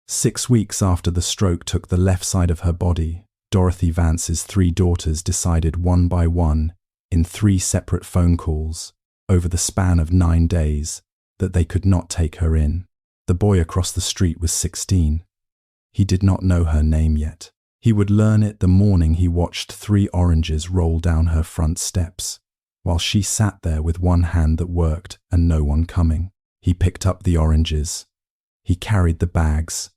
6 weeks after the stroke took the left side of her body, Dorothy Vance's 3 daughters decided one by one, in 3 separate phone calls, over the span of 9 days, that they could not take her in. The boy across the street was 16. He did not know her name yet. He would learn it the morning he watched 3 oranges roll down her front steps, while she sat there with one hand that worked and no one coming. He picked up the oranges. He carried the bags.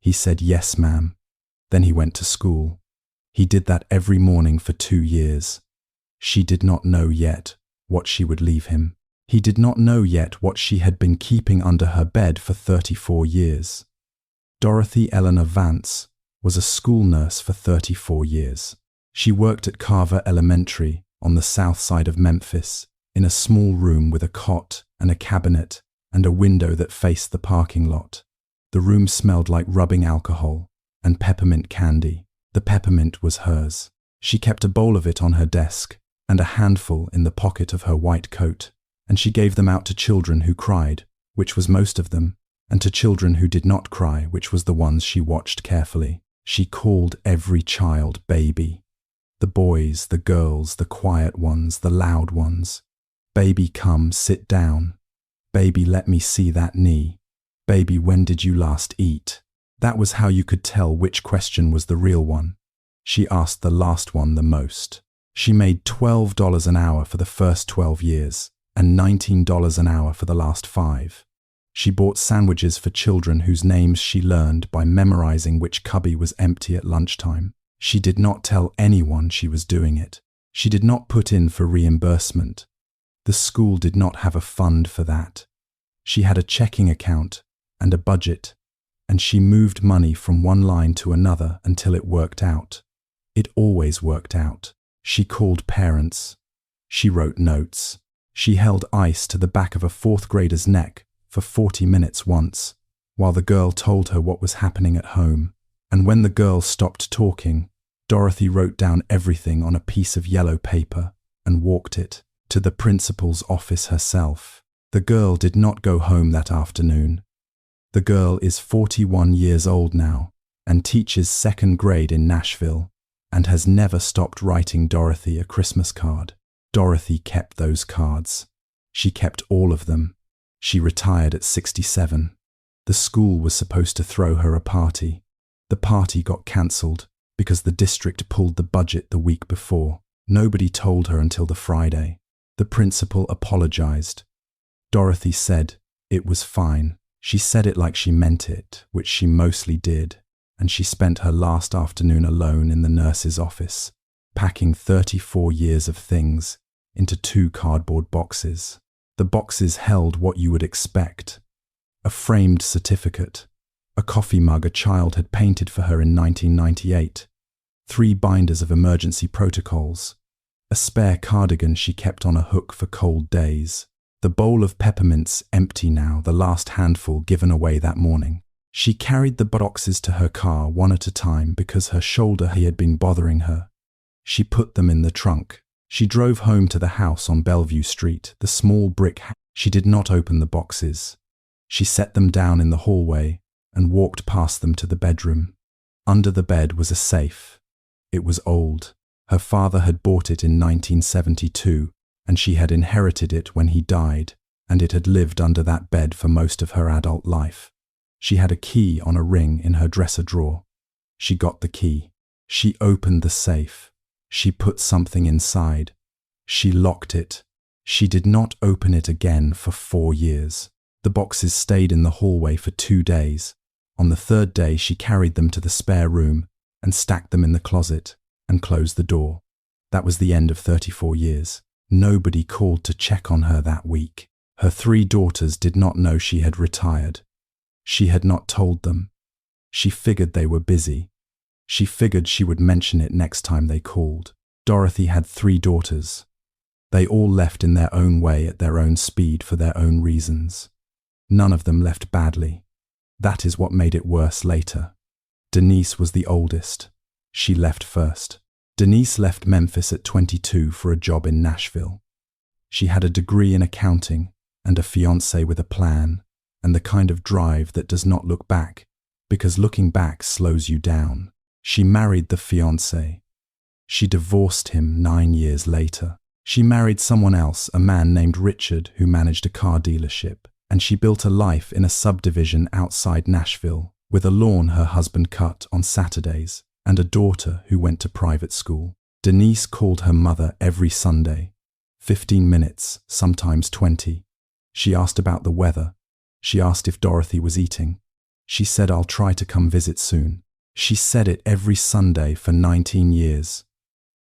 He said, "Yes, ma'am." Then he went to school. He did that every morning for 2 years. She did not know yet what she would leave him. He did not know yet what she had been keeping under her bed for 34 years. Dorothy Eleanor Vance was a school nurse for 34 years. She worked at Carver Elementary on the south side of Memphis, in a small room with a cot and a cabinet and a window that faced the parking lot. The room smelled like rubbing alcohol and peppermint candy. The peppermint was hers. She kept a bowl of it on her desk and a handful in the pocket of her white coat, and she gave them out to children who cried, which was most of them, and to children who did not cry, which was the ones she watched carefully. She called every child baby. The boys, the girls, the quiet ones, the loud ones. Baby, come, sit down. Baby, let me see that knee. Baby, when did you last eat? That was how you could tell which question was the real one. She asked the last one the most. She made $12 an hour for the first 12 years and $19 an hour for the last 5. She bought sandwiches for children whose names she learned by memorizing which cubby was empty at lunchtime. She did not tell anyone she was doing it. She did not put in for reimbursement. The school did not have a fund for that. She had a checking account and a budget, and she moved money from one line to another until it worked out. It always worked out. She called parents. She wrote notes. She held ice to the back of a 4th grader's neck for 40 minutes once, while the girl told her what was happening at home. And when the girl stopped talking, Dorothy wrote down everything on a piece of yellow paper and walked it to the principal's office herself. The girl did not go home that afternoon. The girl is 41 years old now and teaches 2nd grade in Nashville and has never stopped writing Dorothy a Christmas card. Dorothy kept those cards. She kept all of them. She retired at 67. The school was supposed to throw her a party. The party got cancelled because the district pulled the budget the week before. Nobody told her until the Friday. The principal apologized. Dorothy said it was fine. She said it like she meant it, which she mostly did, and she spent her last afternoon alone in the nurse's office, packing 34 years of things into 2 cardboard boxes. The boxes held what you would expect: a framed certificate, a coffee mug a child had painted for her in 1998, 3 binders of emergency protocols, a spare cardigan she kept on a hook for cold days. The bowl of peppermints empty now, the last handful given away that morning. She carried the boxes to her car one at a time because her shoulder had been bothering her. She put them in the trunk. She drove home to the house on Bellevue Street, the small brick house. She did not open the boxes. She set them down in the hallway and walked past them to the bedroom. Under the bed was a safe. It was old. Her father had bought it in 1972, and she had inherited it when he died, and it had lived under that bed for most of her adult life. She had a key on a ring in her dresser drawer. She got the key. She opened the safe. She put something inside. She locked it. She did not open it again for 4 years. The boxes stayed in the hallway for 2 days. On the 3rd day, she carried them to the spare room and stacked them in the closet and closed the door. That was the end of 34 years. Nobody called to check on her that week. Her 3 daughters did not know she had retired. She had not told them. She figured they were busy. She figured she would mention it next time they called. Dorothy had 3 daughters. They all left in their own way at their own speed for their own reasons. None of them left badly. That is what made it worse later. Denise was the oldest. She left first. Denise left Memphis at 22 for a job in Nashville. She had a degree in accounting and a fiancé with a plan and the kind of drive that does not look back because looking back slows you down. She married the fiancé. She divorced him 9 years later. She married someone else, a man named Richard, who managed a car dealership, and she built a life in a subdivision outside Nashville, with a lawn her husband cut on Saturdays, and a daughter who went to private school. Denise called her mother every Sunday, 15 minutes, sometimes 20. She asked about the weather. She asked if Dorothy was eating. She said, "I'll try to come visit soon." She said it every Sunday for 19 years.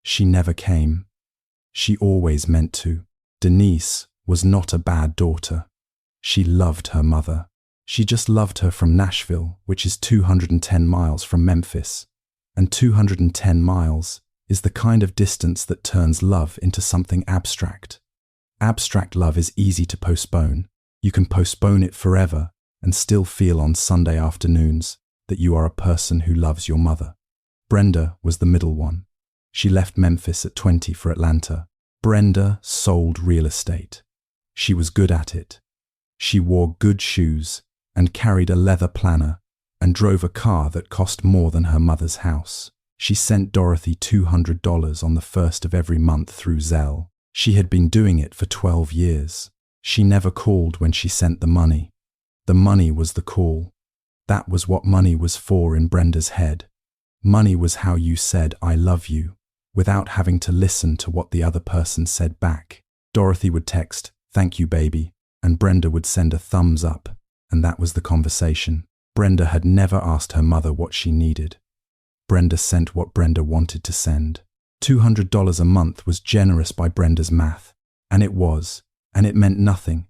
She never came. She always meant to. Denise was not a bad daughter. She loved her mother. She just loved her from Nashville, which is 210 miles from Memphis. And 210 miles is the kind of distance that turns love into something abstract. Abstract love is easy to postpone. You can postpone it forever and still feel on Sunday afternoons that you are a person who loves your mother. Brenda was the middle one. She left Memphis at 20 for Atlanta. Brenda sold real estate. She was good at it. She wore good shoes and carried a leather planner and drove a car that cost more than her mother's house. She sent Dorothy $200 on the first of every month through Zelle. She had been doing it for 12 years. She never called when she sent the money. The money was the call. That was what money was for in Brenda's head. Money was how you said, "I love you," without having to listen to what the other person said back. Dorothy would text, "Thank you, baby," and Brenda would send a thumbs up, and that was the conversation. Brenda had never asked her mother what she needed. Brenda sent what Brenda wanted to send. $200 a month was generous by Brenda's math, and it was, and it meant nothing,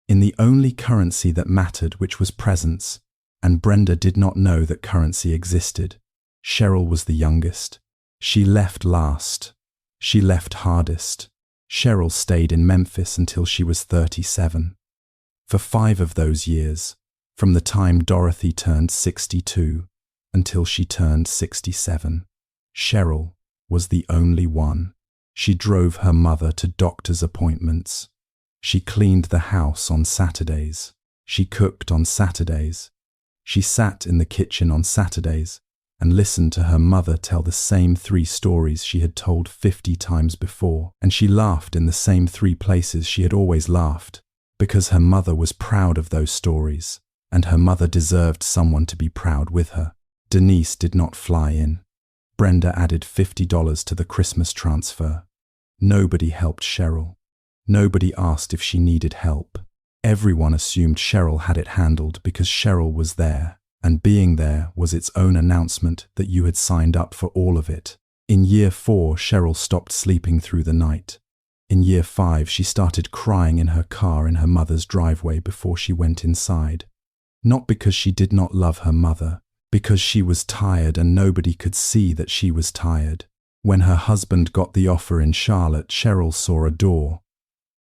in the only currency that mattered, which was presence, and Brenda did not know that currency existed. Cheryl was the youngest. She left last. She left hardest. Cheryl stayed in Memphis until she was 37. For 5 of those years, from the time Dorothy turned 62 until she turned 67, Cheryl was the only one. She drove her mother to doctor's appointments. She cleaned the house on Saturdays. She cooked on Saturdays. She sat in the kitchen on Saturdays and listened to her mother tell the same 3 stories she had told 50 times before, and she laughed in the same 3 places she had always laughed, because her mother was proud of those stories, and her mother deserved someone to be proud with her. Denise did not fly in. Brenda added $50 to the Christmas transfer. Nobody helped Cheryl. Nobody asked if she needed help. Everyone assumed Cheryl had it handled because Cheryl was there, and being there was its own announcement that you had signed up for all of it. In year 4, Cheryl stopped sleeping through the night. In year 5, she started crying in her car in her mother's driveway before she went inside. Not because she did not love her mother, because she was tired and nobody could see that she was tired. When her husband got the offer in Charlotte, Cheryl saw a door.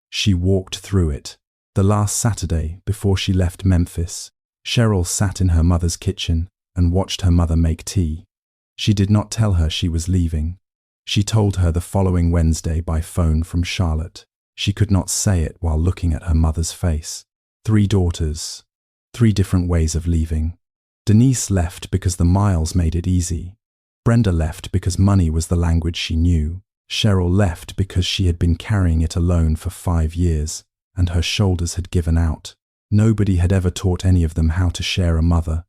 She walked through it. The last Saturday, before she left Memphis, Cheryl sat in her mother's kitchen and watched her mother make tea. She did not tell her she was leaving. She told her the following Wednesday by phone from Charlotte. She could not say it while looking at her mother's face. 3 daughters, 3 different ways of leaving. Denise left because the miles made it easy. Brenda left because money was the language she knew. Cheryl left because she had been carrying it alone for 5 years, and her shoulders had given out. Nobody had ever taught any of them how to share a mother.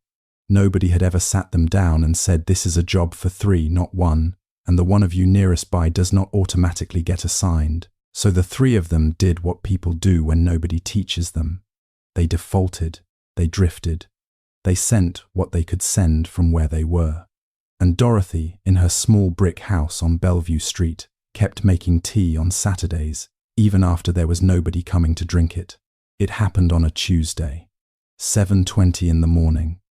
Nobody had ever sat them down and said, "This is a job for 3, not 1, and the one of you nearest by does not automatically get assigned." So the 3 of them did what people do when nobody teaches them. They defaulted. They drifted. They sent what they could send from where they were. And Dorothy, in her small brick house on Bellevue Street, kept making tea on Saturdays, even after there was nobody coming to drink it. It happened on a Tuesday, 7:20 in the morning.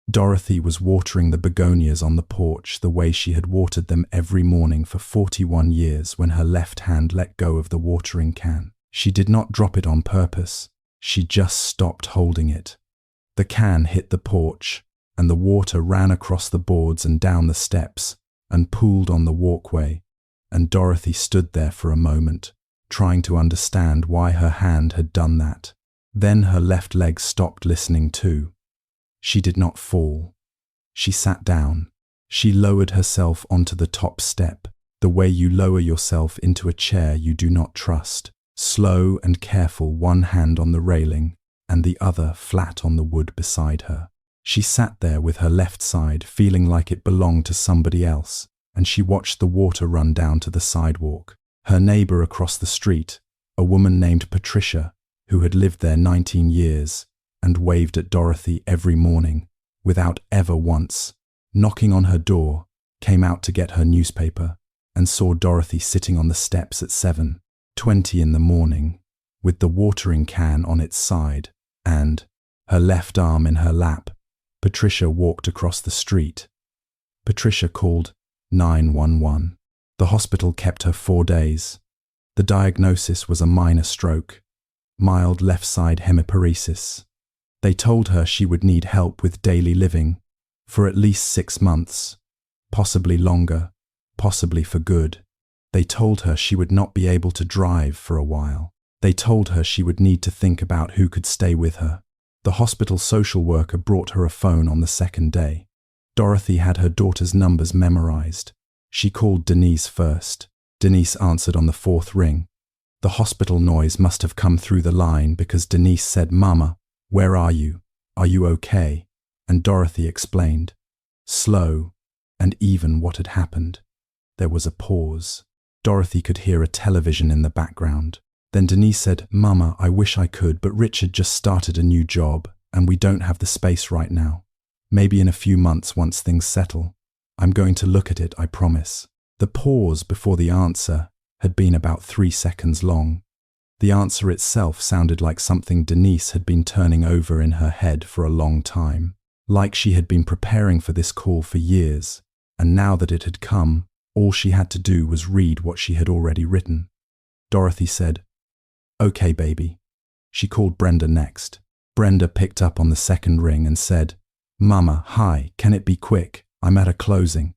Dorothy was watering the begonias on the porch the way she had watered them every morning for 41 years when her left hand let go of the watering can. She did not drop it on purpose. She just stopped holding it. The can hit the porch, and the water ran across the boards and down the steps and pooled on the walkway, and Dorothy stood there for a moment, trying to understand why her hand had done that. Then her left leg stopped listening too. She did not fall. She sat down. She lowered herself onto the top step, the way you lower yourself into a chair you do not trust. Slow and careful, one hand on the railing and the other flat on the wood beside her. She sat there with her left side feeling like it belonged to somebody else, and she watched the water run down to the sidewalk. Her neighbor across the street, a woman named Patricia, who had lived there 19 years and waved at Dorothy every morning without ever once knocking on her door, came out to get her newspaper and saw Dorothy sitting on the steps at 7:20 in the morning with the watering can on its side and her left arm in her lap. Patricia walked across the street. Patricia called 911. The hospital kept her 4 days. The diagnosis was a minor stroke, mild left side hemiparesis. They told her she would need help with daily living for at least 6 months, possibly longer, possibly for good. They told her she would not be able to drive for a while. They told her she would need to think about who could stay with her. The hospital social worker brought her a phone on the second day. Dorothy had her daughter's numbers memorized. She called Denise first. Denise answered on the 4th ring. The hospital noise must have come through the line because Denise said, "Mama, where are you? Are you okay?" And Dorothy explained, slow and even, what had happened. There was a pause. Dorothy could hear a television in the background. Then Denise said, "Mama, I wish I could, but Richard just started a new job and we don't have the space right now. Maybe in a few months once things settle. I'm going to look at it, I promise." The pause before the answer had been about 3 seconds long. The answer itself sounded like something Denise had been turning over in her head for a long time, like she had been preparing for this call for years, and now that it had come, all she had to do was read what she had already written. Dorothy said, "Okay, baby." She called Brenda next. Brenda picked up on the second ring and said, "Mama, hi, can it be quick? I'm at a closing."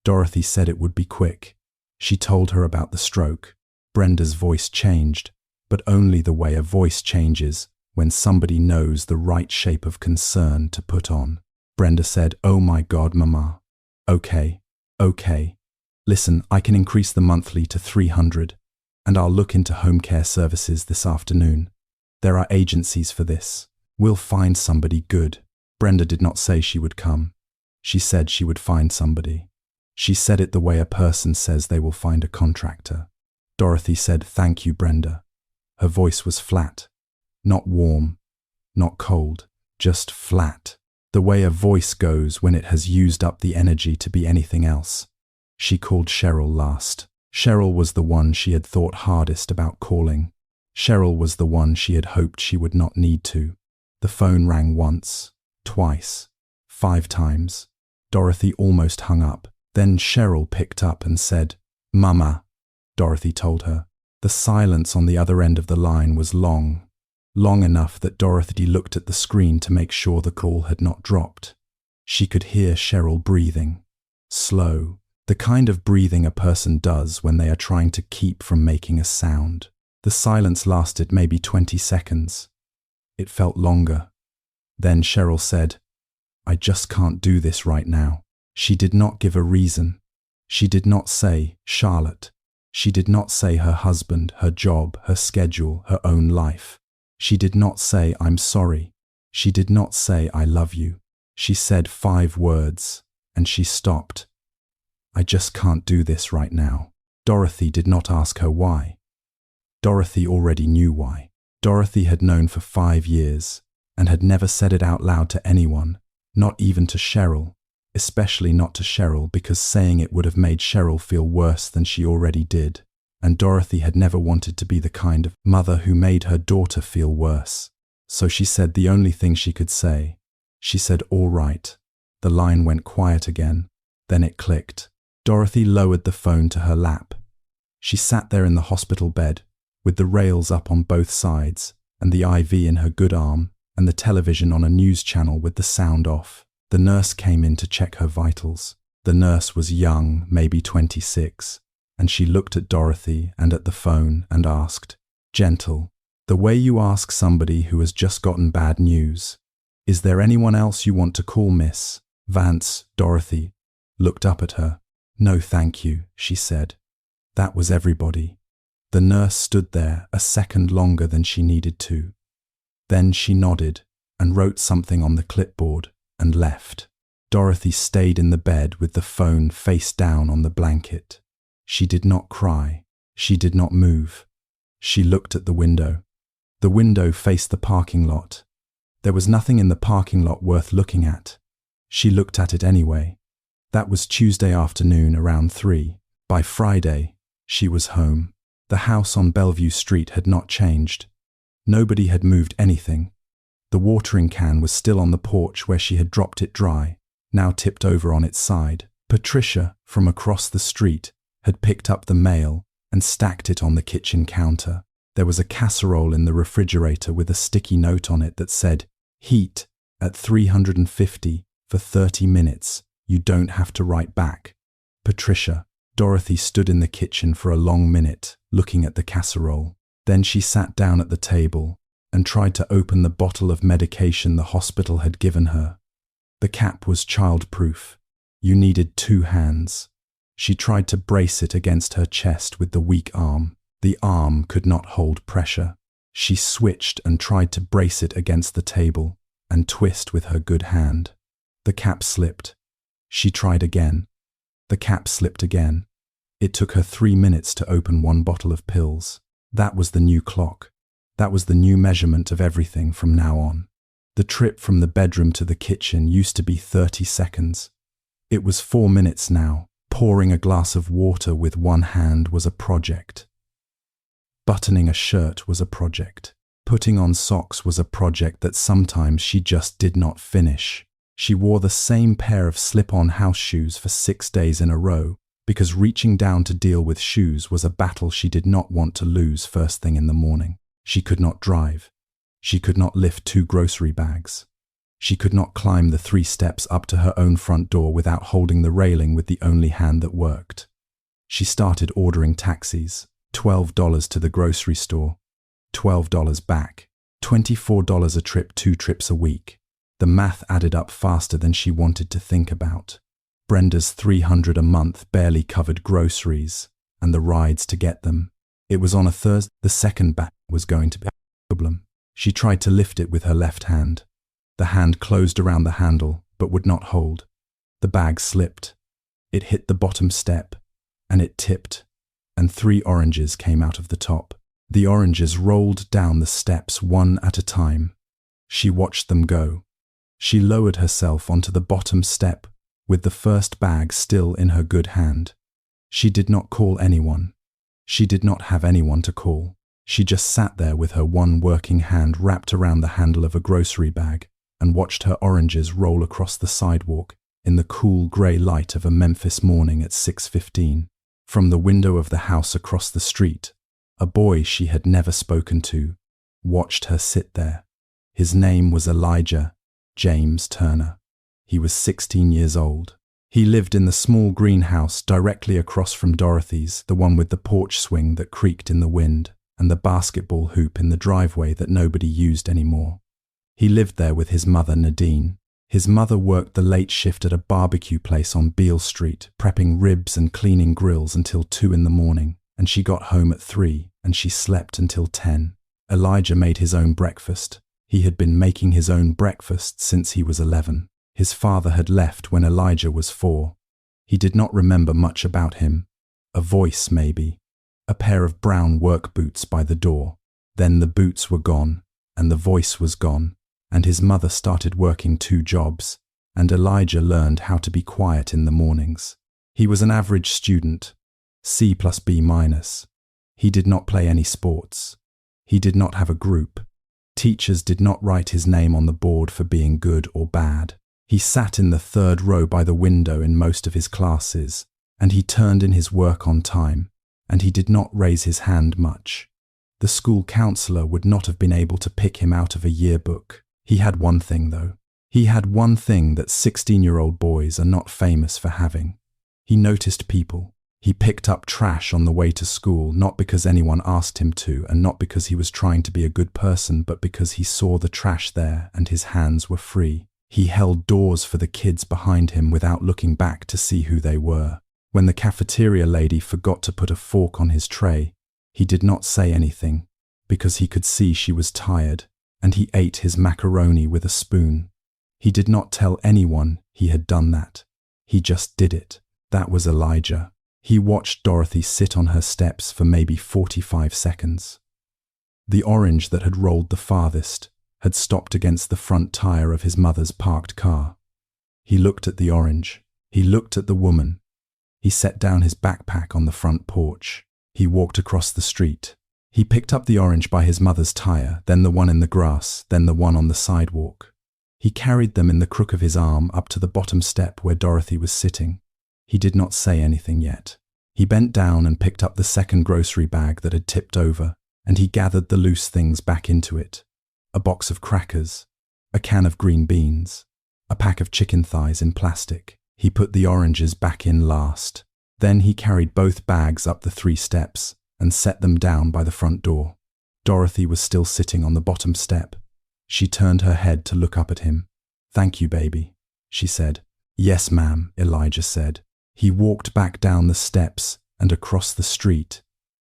Dorothy said it would be quick. She told her about the stroke. Brenda's voice changed, but only the way a voice changes when somebody knows the right shape of concern to put on. Brenda said, "Oh my God, Mama." Okay. Listen, I can increase the monthly to 300, and I'll look into home care services this afternoon. There are agencies for this. We'll find somebody good. Brenda did not say she would come. She said she would find somebody. She said it the way a person says they will find a contractor. Dorothy said, "Thank you, Brenda." Her voice was flat, not warm, not cold, just flat, the way a voice goes when it has used up the energy to be anything else. She called Cheryl last. Cheryl was the one she had thought hardest about calling. Cheryl was the one she had hoped she would not need to. The phone rang once, twice, 5 times. Dorothy almost hung up. Then Cheryl picked up and said, "Mama," Dorothy told her. The silence on the other end of the line was long enough that Dorothy looked at the screen to make sure the call had not dropped. She could hear Cheryl breathing, slow, the kind of breathing a person does when they are trying to keep from making a sound. The silence lasted maybe 20 seconds. It felt longer. Then Cheryl said, "I just can't do this right now." She did not give a reason. She did not say Charlotte. She did not say her husband, her job, her schedule, her own life. She did not say "I'm sorry." She did not say "I love you." She said 5 words, and she stopped. "I just can't do this right now." Dorothy did not ask her why. Dorothy already knew why. Dorothy had known for 5 years and had never said it out loud to anyone, not even to Cheryl. Especially not to Cheryl, because saying it would have made Cheryl feel worse than she already did, and Dorothy had never wanted to be the kind of mother who made her daughter feel worse. So she said the only thing she could say. She said, "All right." The line went quiet again. Then it clicked. Dorothy lowered the phone to her lap. She sat there in the hospital bed, with the rails up on both sides, and the IV in her good arm, and the television on a news channel with the sound off. The nurse came in to check her vitals. The nurse was young, maybe 26, and she looked at Dorothy and at the phone and asked, gentle, the way you ask somebody who has just gotten bad news, "Is there anyone else you want to call, miss?" Vance, Dorothy, looked up at her. "No, thank you," she said. That was everybody. The nurse stood there a second longer than she needed to. Then she nodded and wrote something on the clipboard and left. Dorothy stayed in the bed with the phone face down on the blanket. She did not cry. She did not move. She looked at the window. The window faced the parking lot. There was nothing in the parking lot worth looking at. She looked at it anyway. That was Tuesday afternoon around 3. By Friday, she was home. The house on Bellevue Street had not changed. Nobody had moved anything. The watering can was still on the porch where she had dropped it dry, now tipped over on its side. Patricia, from across the street, had picked up the mail and stacked it on the kitchen counter. There was a casserole in the refrigerator with a sticky note on it that said, "Heat at 350 for 30 minutes. You don't have to write back. Patricia." Dorothy stood in the kitchen for a long minute, looking at the casserole. Then she sat down at the table and tried to open the bottle of medication the hospital had given her. The cap was child-proof. You needed 2 hands. She tried to brace it against her chest with the weak arm. The arm could not hold pressure. She switched and tried to brace it against the table and twist with her good hand. The cap slipped. She tried again. The cap slipped again. It took her 3 minutes to open 1 bottle of pills. That was the new clock. That was the new measurement of everything from now on. The trip from the bedroom to the kitchen used to be 30 seconds. It was 4 minutes now. Pouring a glass of water with one hand was a project. Buttoning a shirt was a project. Putting on socks was a project that sometimes she just did not finish. She wore the same pair of slip-on house shoes for 6 days in a row because reaching down to deal with shoes was a battle she did not want to lose first thing in the morning. She could not drive. She could not lift 2 grocery bags. She could not climb the 3 steps up to her own front door without holding the railing with the only hand that worked. She started ordering taxis. $12 to the grocery store, $12 back, $24 a trip, 2 trips a week. The math added up faster than she wanted to think about. Brenda's $300 a month barely covered groceries and the rides to get them. It was on a Thursday. The second bag was going to be a problem. She tried to lift it with her left hand. The hand closed around the handle but would not hold. The bag slipped. It hit the bottom step and it tipped, and 3 oranges came out of the top. The oranges rolled down the steps one at a time. She watched them go. She lowered herself onto the bottom step with the first bag still in her good hand. She did not call anyone. She did not have anyone to call. She just sat there with her one working hand wrapped around the handle of a grocery bag and watched her oranges roll across the sidewalk in the cool grey light of a Memphis morning at 6:15. From the window of the house across the street, a boy she had never spoken to watched her sit there. His name was Elijah James Turner. He was 16 years old. He lived in the small greenhouse directly across from Dorothy's, the one with the porch swing that creaked in the wind and the basketball hoop in the driveway that nobody used anymore. He lived there with his mother, Nadine. His mother worked the late shift at a barbecue place on Beale Street, prepping ribs and cleaning grills until 2 in the morning, and she got home at 3, and she slept until 10. Elijah made his own breakfast. He had been making his own breakfast since he was 11. His father had left when Elijah was 4. He did not remember much about him. A voice, maybe. A pair of brown work boots by the door. Then the boots were gone, and the voice was gone, and his mother started working 2 jobs, and Elijah learned how to be quiet in the mornings. He was an average student, C+B-. He did not play any sports. He did not have a group. Teachers did not write his name on the board for being good or bad. He sat in the 3rd row by the window in most of his classes, and he turned in his work on time, and he did not raise his hand much. The school counselor would not have been able to pick him out of a yearbook. He had one thing, though. He had one thing that 16-year-old boys are not famous for having. He noticed people. He picked up trash on the way to school, not because anyone asked him to, and not because he was trying to be a good person, but because he saw the trash there and his hands were free. He held doors for the kids behind him without looking back to see who they were. When the cafeteria lady forgot to put a fork on his tray, he did not say anything, because he could see she was tired, and he ate his macaroni with a spoon. He did not tell anyone he had done that. He just did it. That was Elijah. He watched Dorothy sit on her steps for maybe 45 seconds. The orange that had rolled the farthest had stopped against the front tire of his mother's parked car. He looked at the orange. He looked at the woman. He set down his backpack on the front porch. He walked across the street. He picked up the orange by his mother's tire, then the one in the grass, then the one on the sidewalk. He carried them in the crook of his arm up to the bottom step where Dorothy was sitting. He did not say anything yet. He bent down and picked up the second grocery bag that had tipped over, and he gathered the loose things back into it. A box of crackers, a can of green beans, a pack of chicken thighs in plastic. He put the oranges back in last. Then he carried both bags up the 3 steps and set them down by the front door. Dorothy was still sitting on the bottom step. She turned her head to look up at him. "Thank you, baby," she said. "Yes, ma'am," Elijah said. He walked back down the steps and across the street.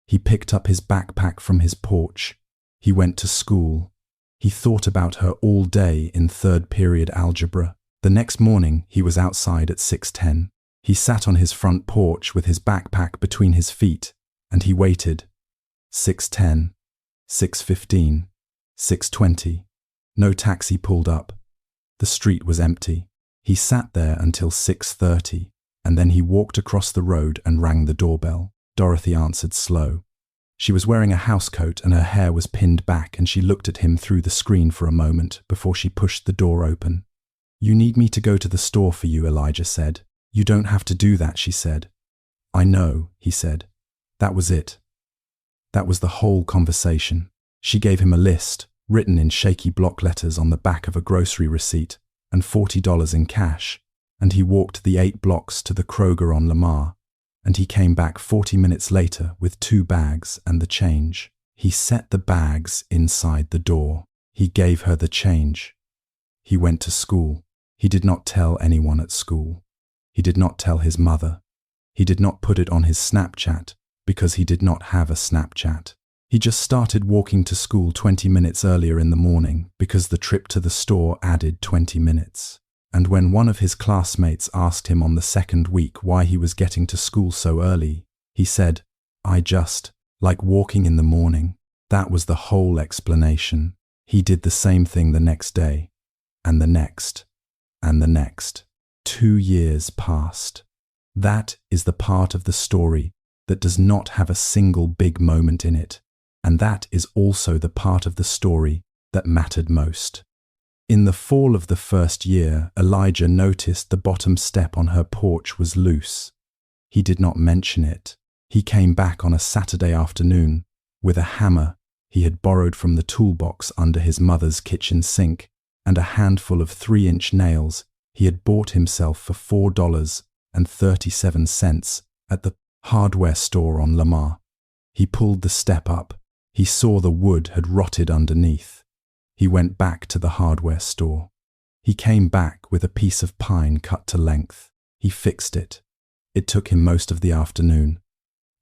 He picked up his backpack from his porch. He went to school. He thought about her all day in third period algebra. The next morning, he was outside at 6:10. He sat on his front porch with his backpack between his feet, and he waited. 6:10, 6:15, 6:20. No taxi pulled up. The street was empty. He sat there until 6:30, and then he walked across the road and rang the doorbell. Dorothy answered slow. She was wearing a housecoat and her hair was pinned back, and she looked at him through the screen for a moment before she pushed the door open. "You need me to go to the store for you," Elijah said. "You don't have to do that," she said. "I know," he said. That was it. That was the whole conversation. She gave him a list, written in shaky block letters on the back of a grocery receipt, and $40 in cash, and he walked the 8 blocks to the Kroger on Lamar, and he came back 40 minutes later with 2 bags and the change. He set the bags inside the door. He gave her the change. He went to school. He did not tell anyone at school. He did not tell his mother. He did not put it on his Snapchat because he did not have a Snapchat. He just started walking to school 20 minutes earlier in the morning because the trip to the store added 20 minutes. And when one of his classmates asked him on the second week why he was getting to school so early, he said, "I just like walking in the morning." That was the whole explanation. He did the same thing the next day, and the next, and the next. 2 years passed. That is the part of the story that does not have a single big moment in it, and that is also the part of the story that mattered most. In the fall of the first year, Elijah noticed the bottom step on her porch was loose. He did not mention it. He came back on a Saturday afternoon with a hammer he had borrowed from the toolbox under his mother's kitchen sink and a handful of 3-inch nails he had bought himself for $4.37 at the hardware store on Lamar. He pulled the step up. He saw the wood had rotted underneath. He went back to the hardware store. He came back with a piece of pine cut to length. He fixed it. It took him most of the afternoon.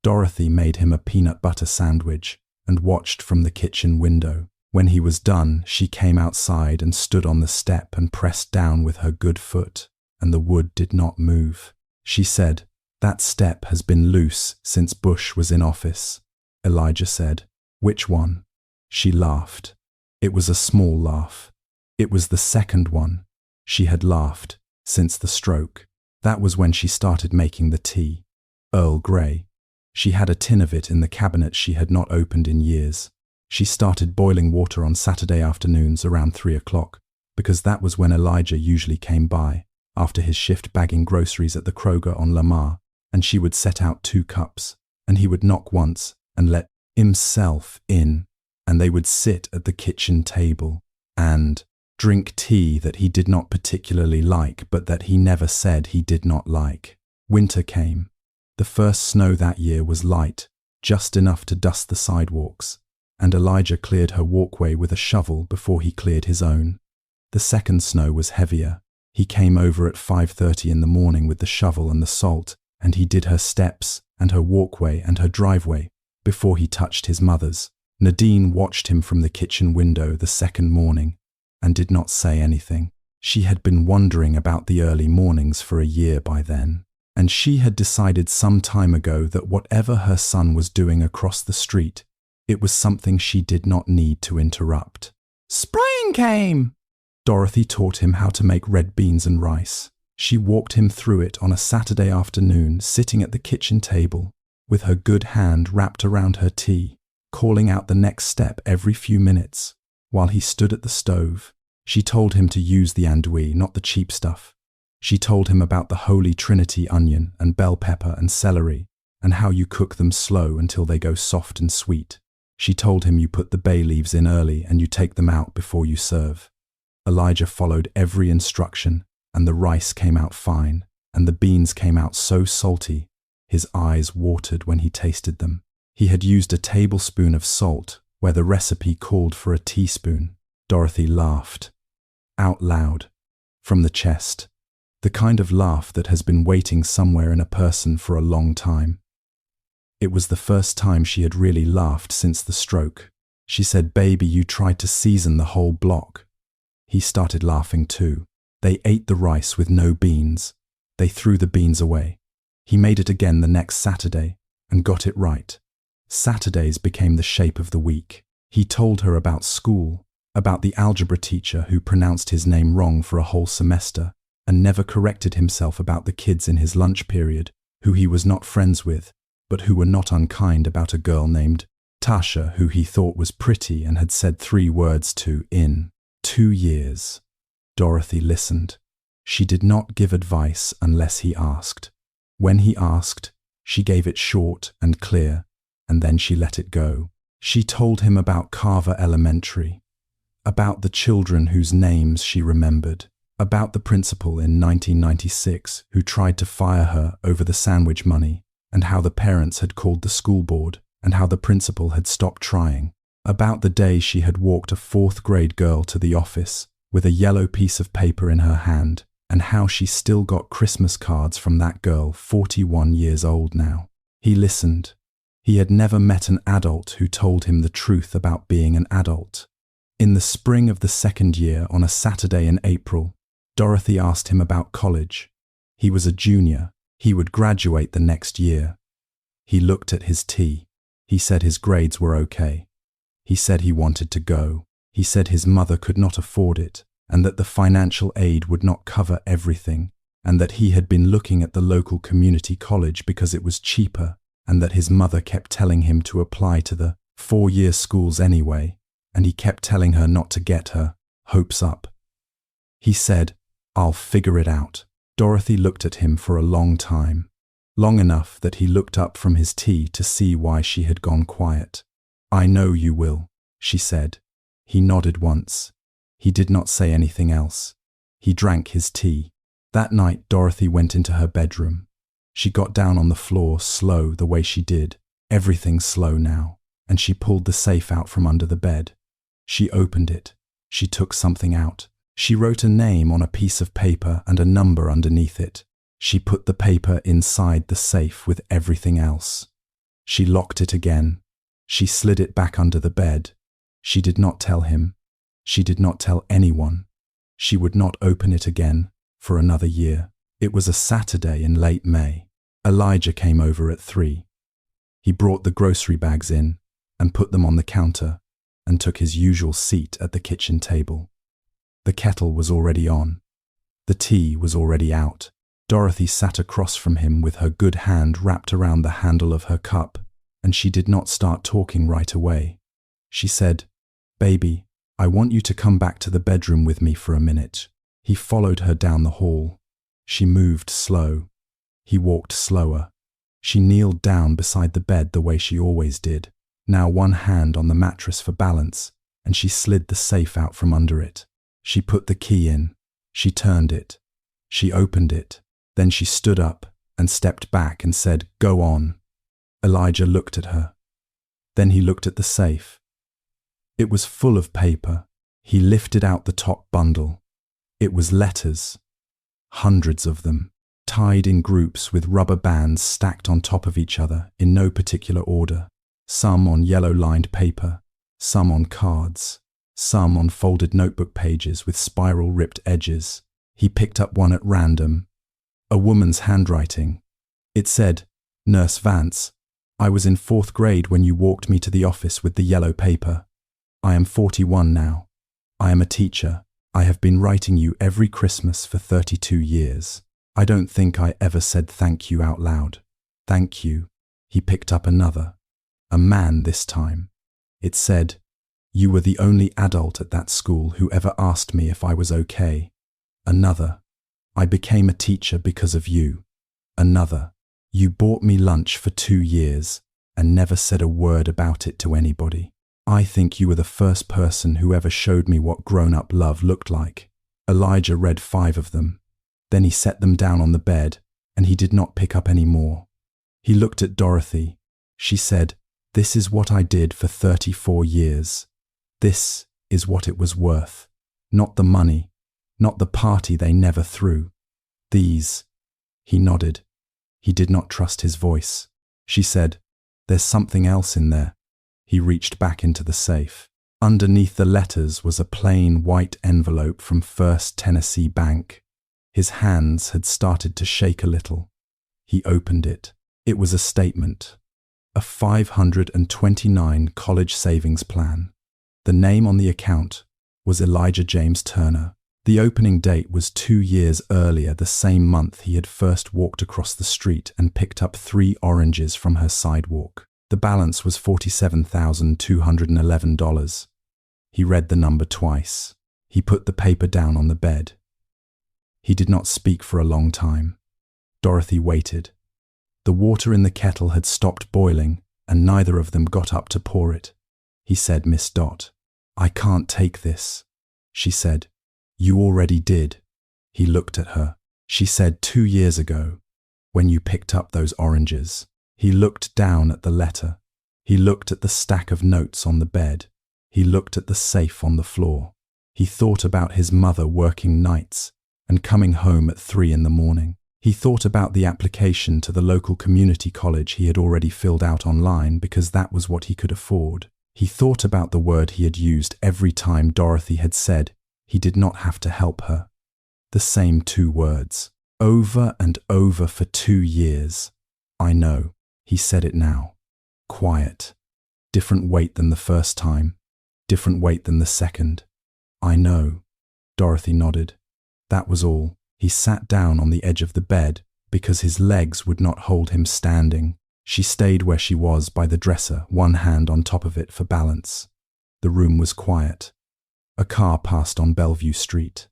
Dorothy made him a peanut butter sandwich and watched from the kitchen window. When he was done, she came outside and stood on the step and pressed down with her good foot, and the wood did not move. She said, "That step has been loose since Bush was in office." Elijah said, "Which one?" She laughed. It was a small laugh. It was the second one. She had laughed since the stroke. That was when she started making the tea. Earl Grey. She had a tin of it in the cabinet she had not opened in years. She started boiling water on Saturday afternoons around 3 o'clock, because that was when Elijah usually came by, after his shift bagging groceries at the Kroger on Lamar, and she would set out 2 cups, and he would knock once and let himself in, and they would sit at the kitchen table and drink tea that he did not particularly like, but that he never said he did not like. Winter came. The first snow that year was light, just enough to dust the sidewalks, and Elijah cleared her walkway with a shovel before he cleared his own. The second snow was heavier. He came over at 5:30 in the morning with the shovel and the salt, and he did her steps and her walkway and her driveway before he touched his mother's. Nadine watched him from the kitchen window the second morning and did not say anything. She had been wondering about the early mornings for a year by then, and she had decided some time ago that whatever her son was doing across the street, it was something she did not need to interrupt. Spring came! Dorothy taught him how to make red beans and rice. She walked him through it on a Saturday afternoon, sitting at the kitchen table, with her good hand wrapped around her tea, calling out the next step every few minutes, while he stood at the stove. She told him to use the andouille, not the cheap stuff. She told him about the Holy Trinity onion and bell pepper and celery, and how you cook them slow until they go soft and sweet. She told him you put the bay leaves in early and you take them out before you serve. Elijah followed every instruction, and the rice came out fine, and the beans came out so salty, his eyes watered when he tasted them. He had used a tablespoon of salt where the recipe called for a teaspoon. Dorothy laughed, out loud, from the chest, the kind of laugh that has been waiting somewhere in a person for a long time. It was the first time she had really laughed since the stroke. She said, "Baby, you tried to season the whole block." He started laughing too. They ate the rice with no beans. They threw the beans away. He made it again the next Saturday and got it right. Saturdays became the shape of the week. He told her about school, about the algebra teacher who pronounced his name wrong for a whole semester and never corrected himself about the kids in his lunch period who he was not friends with, but who were not unkind about a girl named Tasha who he thought was pretty and had said 3 words to in 2 years. Dorothy listened. She did not give advice unless he asked. When he asked, she gave it short and clear, and then she let it go. She told him about Carver Elementary, about the children whose names she remembered, about the principal in 1996 who tried to fire her over the sandwich money, and how the parents had called the school board, and how the principal had stopped trying, about the day she had walked a 4th grade girl to the office with a yellow piece of paper in her hand, and how she still got Christmas cards from that girl 41 years old now. He listened. He had never met an adult who told him the truth about being an adult. In the spring of the 2nd year, on a Saturday in April, Dorothy asked him about college. He was a junior. He would graduate the next year. He looked at his tea. He said his grades were okay. He said he wanted to go. He said his mother could not afford it, and that the financial aid would not cover everything, and that he had been looking at the local community college because it was cheaper, and that his mother kept telling him to apply to the 4-year schools anyway, and he kept telling her not to get her hopes up. He said, "I'll figure it out." Dorothy looked at him for a long time, long enough that he looked up from his tea to see why she had gone quiet. "I know you will," she said. He nodded once. He did not say anything else. He drank his tea. That night, Dorothy went into her bedroom. She got down on the floor, slow the way she did, everything slow now, and she pulled the safe out from under the bed. She opened it. She took something out. She wrote a name on a piece of paper and a number underneath it. She put the paper inside the safe with everything else. She locked it again. She slid it back under the bed. She did not tell him. She did not tell anyone. She would not open it again for another year. It was a Saturday in late May. Elijah came over at 3. He brought the grocery bags in and put them on the counter and took his usual seat at the kitchen table. The kettle was already on. The tea was already out. Dorothy sat across from him with her good hand wrapped around the handle of her cup, and she did not start talking right away. She said, "Baby, I want you to come back to the bedroom with me for a minute." He followed her down the hall. She moved slow. He walked slower. She kneeled down beside the bed the way she always did, now one hand on the mattress for balance, and she slid the safe out from under it. She put the key in. She turned it. She opened it. Then she stood up and stepped back and said, "Go on." Elijah looked at her. Then he looked at the safe. It was full of paper. He lifted out the top bundle. It was letters, hundreds of them, tied in groups with rubber bands stacked on top of each other in no particular order, some on yellow-lined paper, some on cards, some on folded notebook pages with spiral-ripped edges. He picked up one at random, a woman's handwriting. It said, "Nurse Vance, I was in 4th grade when you walked me to the office with the yellow paper. I am 41 now. I am a teacher. I have been writing you every Christmas for 32 years. I don't think I ever said thank you out loud. Thank you." He picked up another, a man this time. It said, "You were the only adult at that school who ever asked me if I was okay." Another, "I became a teacher because of you." Another, "You bought me lunch for 2 years and never said a word about it to anybody. I think you were the first person who ever showed me what grown-up love looked like." Elijah read 5 of them. Then he set them down on the bed, and he did not pick up any more. He looked at Dorothy. She said, "This is what I did for 34 years. This is what it was worth. Not the money, not the party they never threw. These." He nodded. He did not trust his voice. She said, "There's something else in there." He reached back into the safe. Underneath the letters was a plain white envelope from First Tennessee Bank. His hands had started to shake a little. He opened it. It was a statement. A $529 college savings plan. The name on the account was Elijah James Turner. The opening date was 2 years earlier, the same month he had first walked across the street and picked up 3 oranges from her sidewalk. The balance was $47,211. He read the number twice. He put the paper down on the bed. He did not speak for a long time. Dorothy waited. The water in the kettle had stopped boiling, and neither of them got up to pour it. He said, "Miss Dot, I can't take this." She said, "You already did." He looked at her. She said, 2 years ago, when you picked up those oranges." He looked down at the letter. He looked at the stack of notes on the bed. He looked at the safe on the floor. He thought about his mother working nights and coming home at 3 in the morning. He thought about the application to the local community college he had already filled out online because that was what he could afford. He thought about the word he had used every time Dorothy had said he did not have to help her. The same 2 words, over and over for 2 years. "I know." He said it now. Quiet. Different weight than the first time. Different weight than the second. "I know." Dorothy nodded. That was all. He sat down on the edge of the bed because his legs would not hold him standing. She stayed where she was by the dresser, one hand on top of it for balance. The room was quiet. A car passed on Bellevue Street.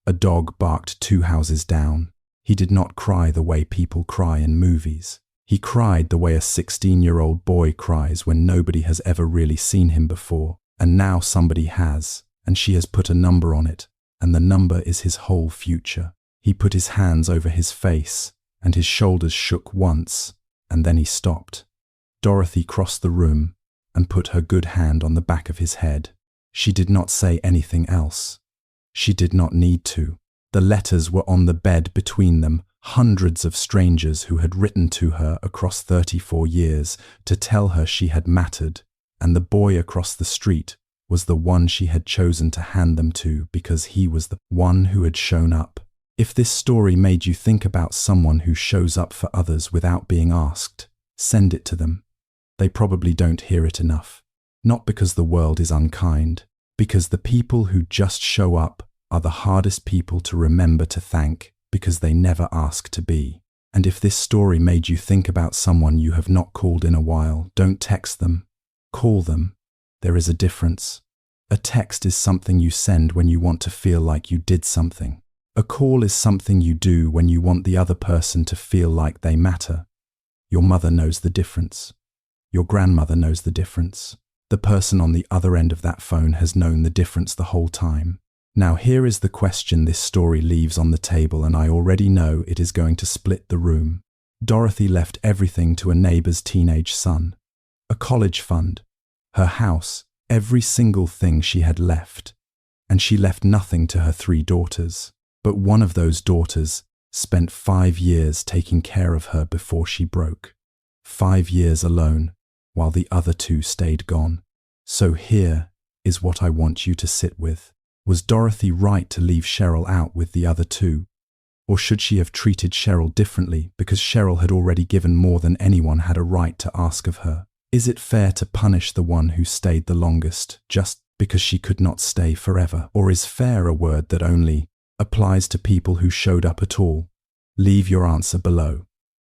A dog barked 2 houses down. He did not cry the way people cry in movies. He cried the way a 16-year-old boy cries when nobody has ever really seen him before, and now somebody has, and she has put a number on it, and the number is his whole future. He put his hands over his face, and his shoulders shook once, and then he stopped. Dorothy crossed the room and put her good hand on the back of his head. She did not say anything else. She did not need to. The letters were on the bed between them, hundreds of strangers who had written to her across 34 years to tell her she had mattered, and the boy across the street was the one she had chosen to hand them to because he was the one who had shown up. If this story made you think about someone who shows up for others without being asked, send it to them. They probably don't hear it enough. Not because the world is unkind, because the people who just show up are the hardest people to remember to thank because they never ask to be. And if this story made you think about someone you have not called in a while, don't text them. Call them. There is a difference. A text is something you send when you want to feel like you did something. A call is something you do when you want the other person to feel like they matter. Your mother knows the difference. Your grandmother knows the difference. The person on the other end of that phone has known the difference the whole time. Now here is the question this story leaves on the table, and I already know it is going to split the room. Dorothy left everything to a neighbor's teenage son. A college fund. Her house. Every single thing she had left. and she left nothing to her 3 daughters. But one of those daughters spent 5 years taking care of her before she broke. 5 years alone, while the other 2 stayed gone. So here is what I want you to sit with. Was Dorothy right to leave Cheryl out with the other 2? Or should she have treated Cheryl differently because Cheryl had already given more than anyone had a right to ask of her? Is it fair to punish the one who stayed the longest just because she could not stay forever? Or is fair a word that only applies to people who showed up at all? Leave your answer below.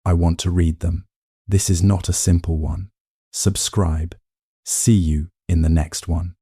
I want to read them. This is not a simple one. Subscribe. See you in the next one.